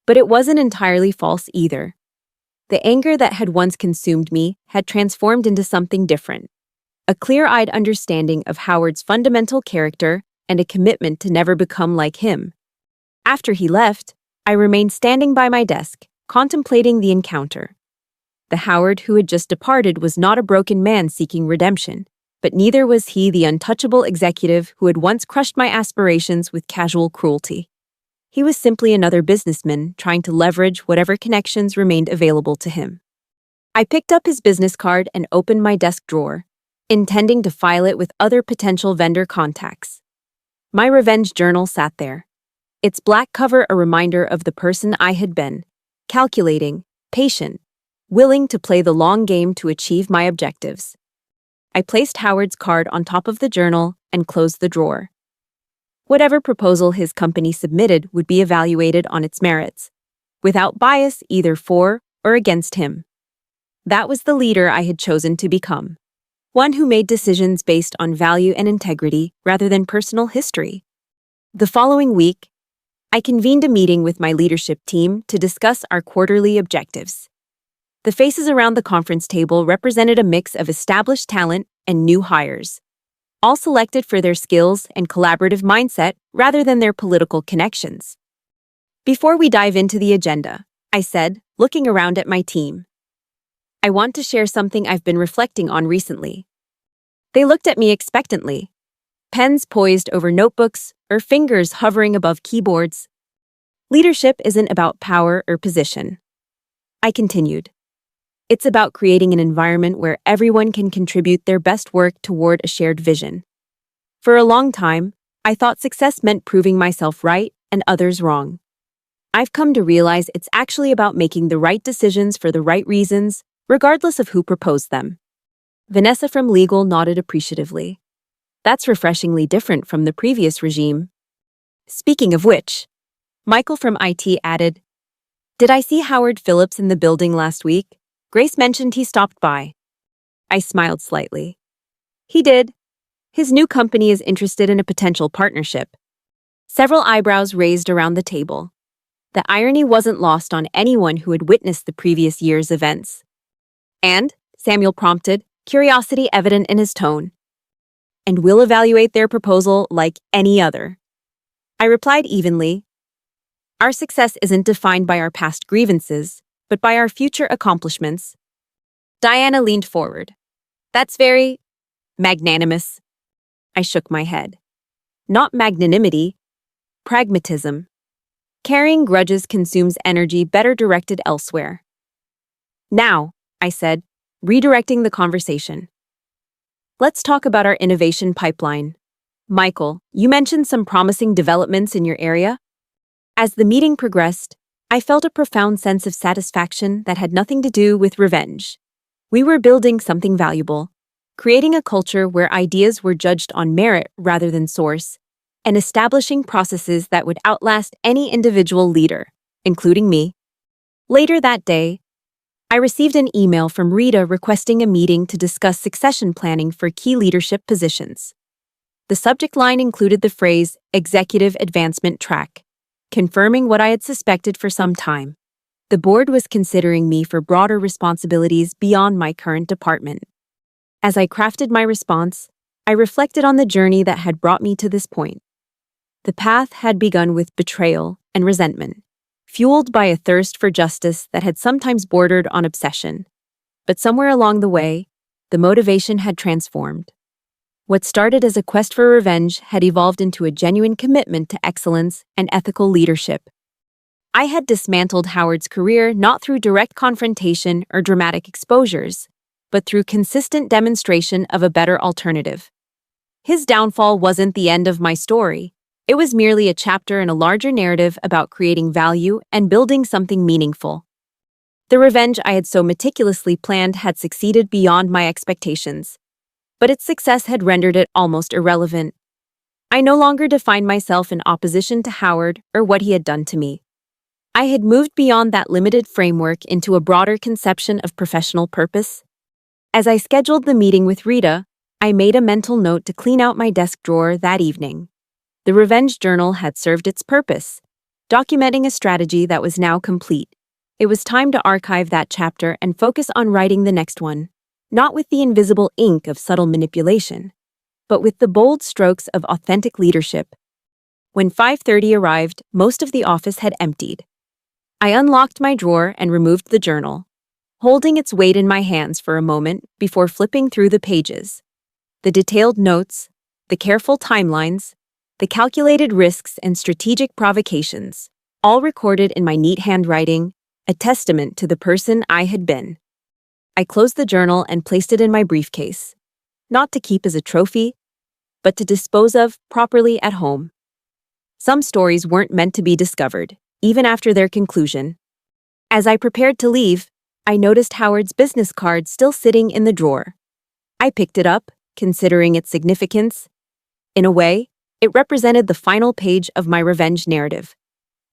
but it wasn't entirely false either. The anger that had once consumed me had transformed into something different. A clear-eyed understanding of Howard's fundamental character and a commitment to never become like him. After he left, I remained standing by my desk, contemplating the encounter. The Howard who had just departed was not a broken man seeking redemption, but neither was he the untouchable executive who had once crushed my aspirations with casual cruelty. He was simply another businessman trying to leverage whatever connections remained available to him. I picked up his business card and opened my desk drawer, intending to file it with other potential vendor contacts. My revenge journal sat there, its black cover a reminder of the person I had been, calculating, patient, willing to play the long game to achieve my objectives. I placed Howard's card on top of the journal and closed the drawer. Whatever proposal his company submitted would be evaluated on its merits, without bias either for or against him. That was the leader I had chosen to become, one who made decisions based on value and integrity rather than personal history. The following week, I convened a meeting with my leadership team to discuss our quarterly objectives. The faces around the conference table represented a mix of established talent and new hires, all selected for their skills and collaborative mindset rather than their political connections. Before we dive into the agenda, I said, looking around at my team, I want to share something I've been reflecting on recently. They looked at me expectantly, pens poised over notebooks or fingers hovering above keyboards. Leadership isn't about power or position. I continued. It's about creating an environment where everyone can contribute their best work toward a shared vision. For a long time, I thought success meant proving myself right and others wrong. I've come to realize it's actually about making the right decisions for the right reasons, regardless of who proposed them. Vanessa from legal nodded appreciatively. That's refreshingly different from the previous regime. Speaking of which, Michael from IT added, Did I see Howard Phillips in the building last week? Grace mentioned he stopped by. I smiled slightly. He did. His new company is interested in a potential partnership. Several eyebrows raised around the table. The irony wasn't lost on anyone who had witnessed the previous year's events. And, Samuel prompted, curiosity evident in his tone. And we'll evaluate their proposal like any other. I replied evenly. Our success isn't defined by our past grievances, but by our future accomplishments. Diana leaned forward. That's very magnanimous. I shook my head. Not magnanimity, pragmatism. Carrying grudges consumes energy better directed elsewhere. Now, I said, redirecting the conversation. Let's talk about our innovation pipeline. Michael, you mentioned some promising developments in your area. As the meeting progressed, I felt a profound sense of satisfaction that had nothing to do with revenge. We were building something valuable, creating a culture where ideas were judged on merit rather than source, and establishing processes that would outlast any individual leader, including me. Later that day, I received an email from Rita requesting a meeting to discuss succession planning for key leadership positions. The subject line included the phrase Executive Advancement Track, confirming what I had suspected for some time. The board was considering me for broader responsibilities beyond my current department. As I crafted my response, I reflected on the journey that had brought me to this point. The path had begun with betrayal and resentment, fueled by a thirst for justice that had sometimes bordered on obsession. But somewhere along the way, the motivation had transformed. What started as a quest for revenge had evolved into a genuine commitment to excellence and ethical leadership. I had dismantled Howard's career not through direct confrontation or dramatic exposures, but through consistent demonstration of a better alternative. His downfall wasn't the end of my story. It was merely a chapter in a larger narrative about creating value and building something meaningful. The revenge I had so meticulously planned had succeeded beyond my expectations, but its success had rendered it almost irrelevant. I no longer defined myself in opposition to Howard or what he had done to me. I had moved beyond that limited framework into a broader conception of professional purpose. As I scheduled the meeting with Rita, I made a mental note to clean out my desk drawer that evening. The revenge journal had served its purpose, documenting a strategy that was now complete. It was time to archive that chapter and focus on writing the next one, not with the invisible ink of subtle manipulation, but with the bold strokes of authentic leadership. When 5:30 arrived, most of the office had emptied. I unlocked my drawer and removed the journal, holding its weight in my hands for a moment before flipping through the pages. The detailed notes, the careful timelines, the calculated risks and strategic provocations, all recorded in my neat handwriting, a testament to the person I had been. I closed the journal and placed it in my briefcase, not to keep as a trophy, but to dispose of properly at home. Some stories weren't meant to be discovered, even after their conclusion. As I prepared to leave, I noticed Howard's business card still sitting in the drawer. I picked it up, considering its significance. In a way, it represented the final page of my revenge narrative.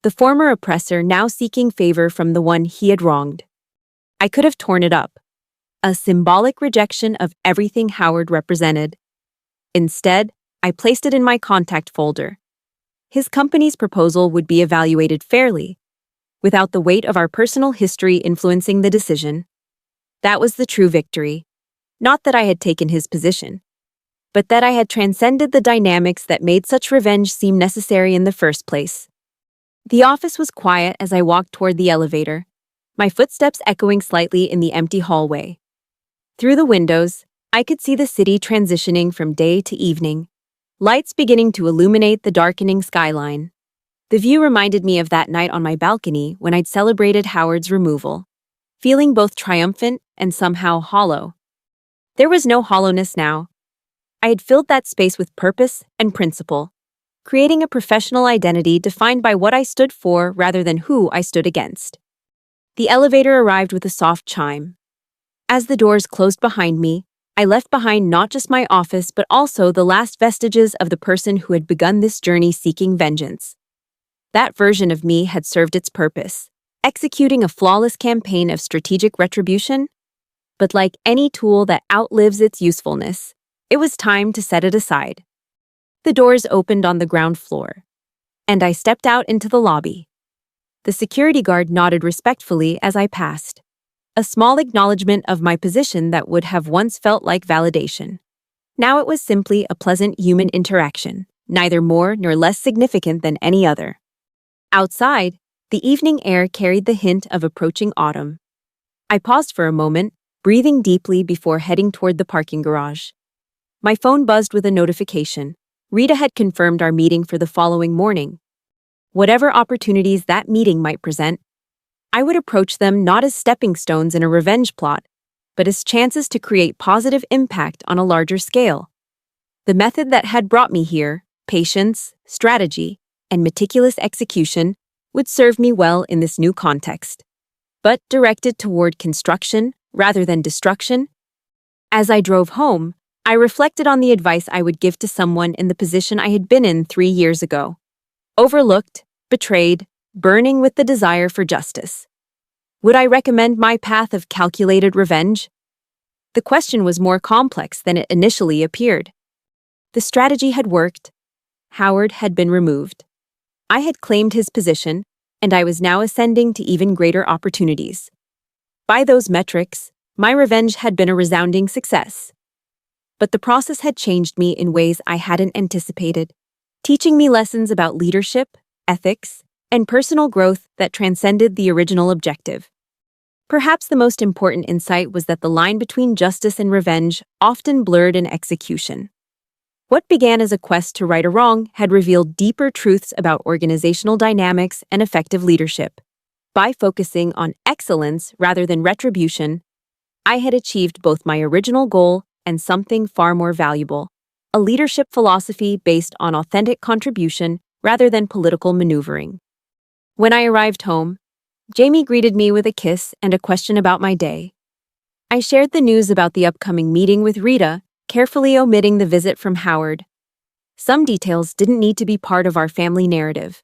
The former oppressor now seeking favor from the one he had wronged. I could have torn it up, a symbolic rejection of everything Howard represented. Instead, I placed it in my contact folder. His company's proposal would be evaluated fairly, without the weight of our personal history influencing the decision. That was the true victory. Not that I had taken his position, but that I had transcended the dynamics that made such revenge seem necessary in the first place. The office was quiet as I walked toward the elevator, my footsteps echoing slightly in the empty hallway. Through the windows, I could see the city transitioning from day to evening, lights beginning to illuminate the darkening skyline. The view reminded me of that night on my balcony when I'd celebrated Howard's removal, feeling both triumphant and somehow hollow. There was no hollowness now. I had filled that space with purpose and principle, creating a professional identity defined by what I stood for rather than who I stood against. The elevator arrived with a soft chime. As the doors closed behind me, I left behind not just my office but also the last vestiges of the person who had begun this journey seeking vengeance. That version of me had served its purpose, executing a flawless campaign of strategic retribution. But like any tool that outlives its usefulness, it was time to set it aside. The doors opened on the ground floor, and I stepped out into the lobby. The security guard nodded respectfully as I passed, a small acknowledgement of my position that would have once felt like validation. Now it was simply a pleasant human interaction, neither more nor less significant than any other. Outside, the evening air carried the hint of approaching autumn. I paused for a moment, breathing deeply before heading toward the parking garage. My phone buzzed with a notification. Rita had confirmed our meeting for the following morning. Whatever opportunities that meeting might present, I would approach them not as stepping stones in a revenge plot, but as chances to create positive impact on a larger scale. The method that had brought me here, patience, strategy, and meticulous execution, would serve me well in this new context, but directed toward construction rather than destruction. As I drove home, I reflected on the advice I would give to someone in the position I had been in 3 years ago. Overlooked, betrayed, burning with the desire for justice. Would I recommend my path of calculated revenge? The question was more complex than it initially appeared. The strategy had worked. Howard had been removed. I had claimed his position, and I was now ascending to even greater opportunities. By those metrics, my revenge had been a resounding success. But the process had changed me in ways I hadn't anticipated, teaching me lessons about leadership, ethics, and personal growth that transcended the original objective. Perhaps the most important insight was that the line between justice and revenge often blurred in execution. What began as a quest to right a wrong had revealed deeper truths about organizational dynamics and effective leadership. By focusing on excellence rather than retribution, I had achieved both my original goal and something far more valuable, a leadership philosophy based on authentic contribution rather than political maneuvering. When I arrived home, Jamie greeted me with a kiss and a question about my day. I shared the news about the upcoming meeting with Rita, carefully omitting the visit from Howard. Some details didn't need to be part of our family narrative.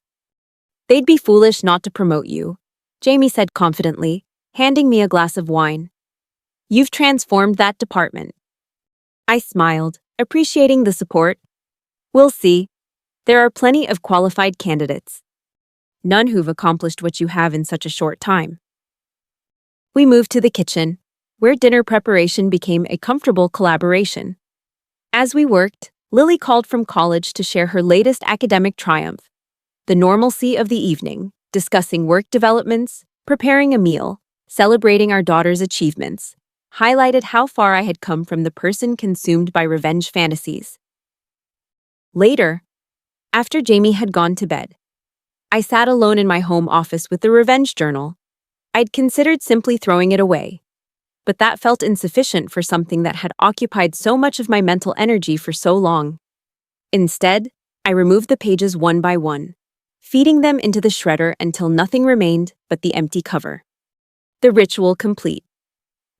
"They'd be foolish not to promote you," Jamie said confidently, handing me a glass of wine. "You've transformed that department." I smiled, appreciating the support. "We'll see. There are plenty of qualified candidates. None who've accomplished what you have in such a short time." We moved to the kitchen, where dinner preparation became a comfortable collaboration. As we worked, Lily called from college to share her latest academic triumph. The normalcy of the evening, discussing work developments, preparing a meal, celebrating our daughter's achievements, highlighted how far I had come from the person consumed by revenge fantasies. Later, after Jamie had gone to bed, I sat alone in my home office with the revenge journal. I'd considered simply throwing it away, but that felt insufficient for something that had occupied so much of my mental energy for so long. Instead, I removed the pages one by one, feeding them into the shredder until nothing remained but the empty cover. The ritual complete.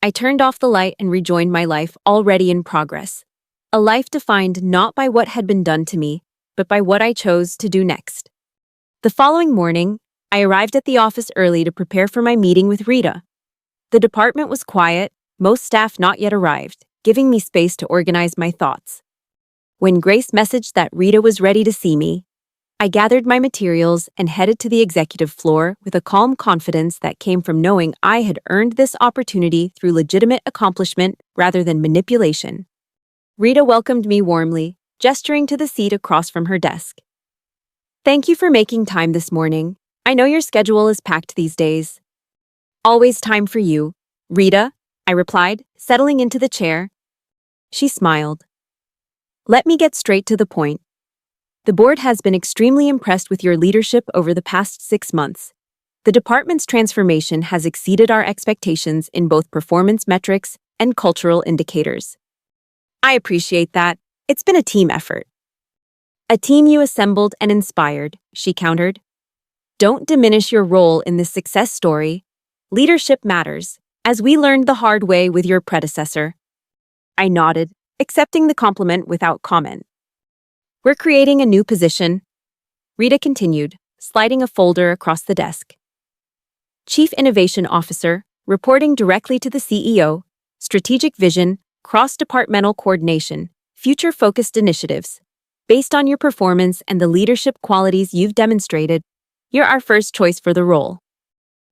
I turned off the light and rejoined my life already in progress, a life defined not by what had been done to me, but by what I chose to do next. The following morning, I arrived at the office early to prepare for my meeting with Rita. The department was quiet, most staff not yet arrived, giving me space to organize my thoughts. When Grace messaged that Rita was ready to see me, I gathered my materials and headed to the executive floor with a calm confidence that came from knowing I had earned this opportunity through legitimate accomplishment rather than manipulation. Rita welcomed me warmly, gesturing to the seat across from her desk. "Thank you for making time this morning. I know your schedule is packed these days." "Always time for you, Rita," I replied, settling into the chair. She smiled. "Let me get straight to the point. The board has been extremely impressed with your leadership over the past 6 months. The department's transformation has exceeded our expectations in both performance metrics and cultural indicators." "I appreciate that. It's been a team effort." "A team you assembled and inspired," she countered. "Don't diminish your role in this success story. Leadership matters, as we learned the hard way with your predecessor." I nodded, accepting the compliment without comment. "We're creating a new position," Rita continued, sliding a folder across the desk. "Chief Innovation Officer, reporting directly to the CEO, strategic vision, cross-departmental coordination, future-focused initiatives. Based on your performance and the leadership qualities you've demonstrated, you're our first choice for the role."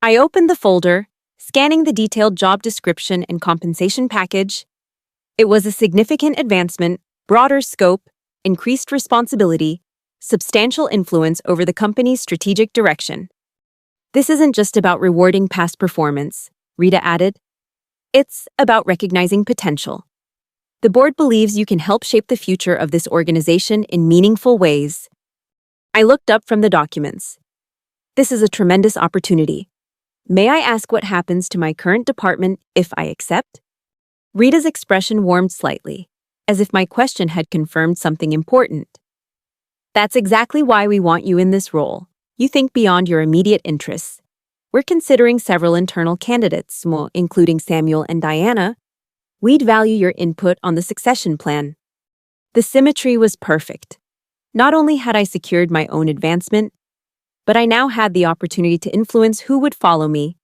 I opened the folder, scanning the detailed job description and compensation package. It was a significant advancement, broader scope, increased responsibility, substantial influence over the company's strategic direction. "This isn't just about rewarding past performance," Rita added. "It's about recognizing potential. The board believes you can help shape the future of this organization in meaningful ways." I looked up from the documents. "This is a tremendous opportunity. May I ask what happens to my current department if I accept?" Rita's expression warmed slightly, as if my question had confirmed something important. "That's exactly why we want you in this role," You think beyond your immediate interests. We're considering several internal candidates, including Samuel and Diana. We'd value your input on the succession plan. The symmetry was perfect. Not only had I secured my own advancement, but I now had the opportunity to influence who would follow me,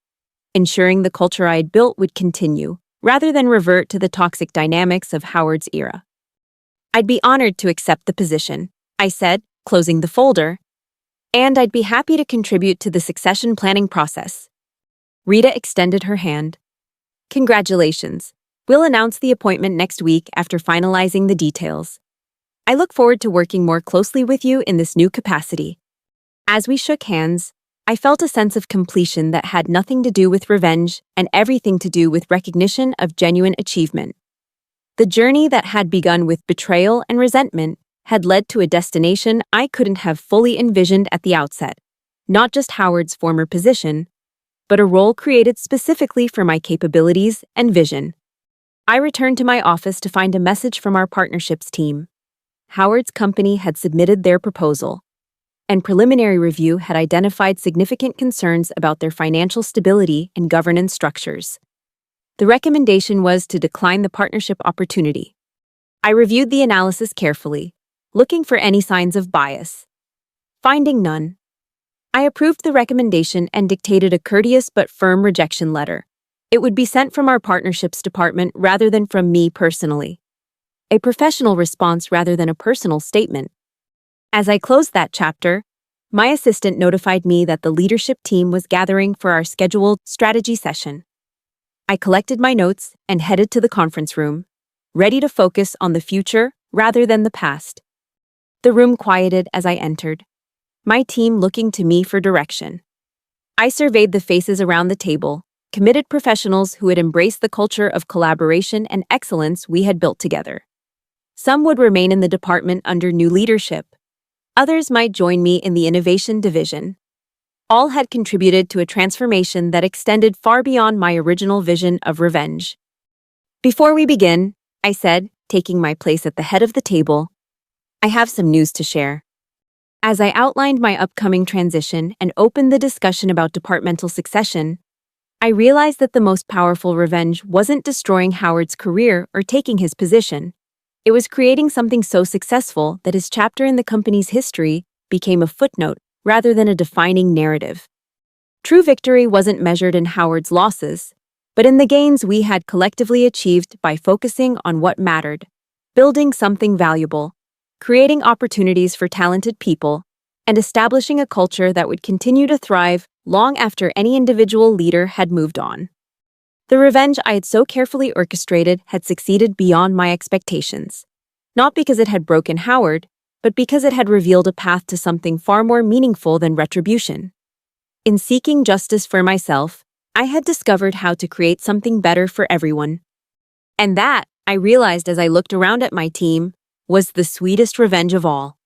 ensuring the culture I had built would continue, rather than revert to the toxic dynamics of Howard's era. I'd be honored to accept the position, I said, closing the folder, and I'd be happy to contribute to the succession planning process. Rita extended her hand. Congratulations. We'll announce the appointment next week after finalizing the details. I look forward to working more closely with you in this new capacity. As we shook hands, I felt a sense of completion that had nothing to do with revenge and everything to do with recognition of genuine achievement. The journey that had begun with betrayal and resentment had led to a destination I couldn't have fully envisioned at the outset, not just Howard's former position, but a role created specifically for my capabilities and vision. I returned to my office to find a message from our partnerships team. Howard's company had submitted their proposal, and preliminary review had identified significant concerns about their financial stability and governance structures. The recommendation was to decline the partnership opportunity. I reviewed the analysis carefully, looking for any signs of bias. Finding none, I approved the recommendation and dictated a courteous but firm rejection letter. It would be sent from our partnerships department rather than from me personally. A professional response rather than a personal statement. As I closed that chapter, my assistant notified me that the leadership team was gathering for our scheduled strategy session. I collected my notes and headed to the conference room, ready to focus on the future rather than the past. The room quieted as I entered, my team looking to me for direction. I surveyed the faces around the table, committed professionals who had embraced the culture of collaboration and excellence we had built together. Some would remain in the department under new leadership. Others might join me in the innovation division. All had contributed to a transformation that extended far beyond my original vision of revenge. Before we begin, I said, taking my place at the head of the table, I have some news to share. As I outlined my upcoming transition and opened the discussion about departmental succession, I realized that the most powerful revenge wasn't destroying Howard's career or taking his position. It was creating something so successful that his chapter in the company's history became a footnote rather than a defining narrative. True victory wasn't measured in Howard's losses, but in the gains we had collectively achieved by focusing on what mattered, building something valuable, creating opportunities for talented people, and establishing a culture that would continue to thrive long after any individual leader had moved on. The revenge I had so carefully orchestrated had succeeded beyond my expectations, not because it had broken Howard, but because it had revealed a path to something far more meaningful than retribution. In seeking justice for myself, I had discovered how to create something better for everyone. And that, I realized as I looked around at my team, was the sweetest revenge of all.